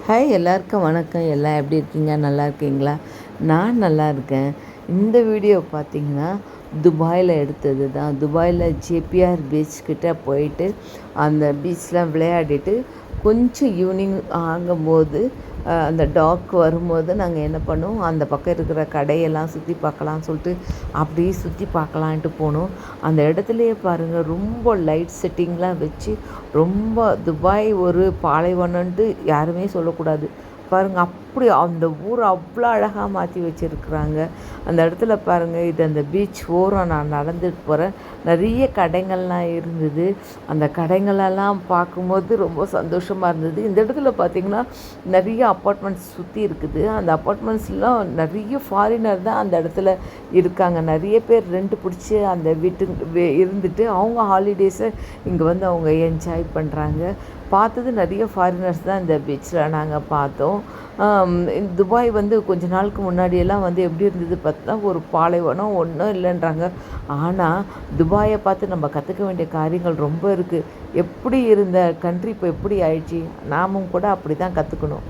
Hi, எல்லாருக்கும் வணக்கம். எல்லாம் எப்படி இருக்கீங்க? நல்லா இருக்கீங்களா? நான் நல்லா இருக்கேன். இந்த வீடியோ பார்த்திங்கன்னா துபாயில் எடுத்தது தான். துபாயில் ஜேபிஆர் பீச் கிட்ட போயிட்டு அந்த பீச்சில் விளையாடிட்டு கொஞ்சம் ஈவினிங் ஆகும்போது அந்த டாக் வரும்போது நாங்கள் என்ன பண்ணோம், அந்த பக்கம் இருக்கிற கடையெல்லாம் சுற்றி பார்க்கலான்னு சொல்லிட்டு அப்படியே சுற்றி பார்க்கலான்ட்டு போனோம். அந்த இடத்துலையே பாருங்கள், ரொம்ப லைட் செட்டிங்லாம் வச்சு ரொம்ப துபாய் ஒரு பாலைவனன்ட்டு யாருமே சொல்லக்கூடாது. பாருங்கள், அப்படி அந்த ஊர் அவ்வளோ அழகாக மாற்றி வச்சுருக்குறாங்க. அந்த இடத்துல பாருங்கள், இது அந்த பீச் ஓரம் நான் நடந்துட்டு போகிறேன். நிறைய கடைகள்லாம் இருந்தது. அந்த கடைங்களெல்லாம் பார்க்கும்போது ரொம்ப சந்தோஷமாக இருந்தது. இந்த இடத்துல பார்த்திங்கன்னா நிறைய அப்பார்ட்மெண்ட்ஸ் சுற்றி இருக்குது. அந்த அப்பார்ட்மெண்ட்ஸ்லாம் நிறைய ஃபாரினர் தான் அந்த இடத்துல இருக்காங்க. நிறைய பேர் ரெண்ட் பிடிச்சி அந்த இருந்துட்டு அவங்க ஹாலிடேஸை இங்கே வந்து அவங்க என்ஜாய் பண்ணுறாங்க. பார்த்தது நிறைய ஃபாரினர்ஸ் தான் இந்த பீச்சில் நாங்கள் பார்த்தோம். துபாய் வந்து கொஞ்ச நாளுக்கு முன்னாடியெல்லாம் வந்து எப்படி இருந்தது பார்த்தா ஒரு பாலைவனம், ஒன்றும் இல்லைன்றாங்க. ஆனால் துபாயை பார்த்து நம்ம கற்றுக்க வேண்டிய காரியங்கள் ரொம்ப இருக்குது. எப்படி இருந்த கண்ட்ரி இப்போ எப்படி ஆயிடுச்சு, நாமும் கூட அப்படி தான் கற்றுக்கணும்.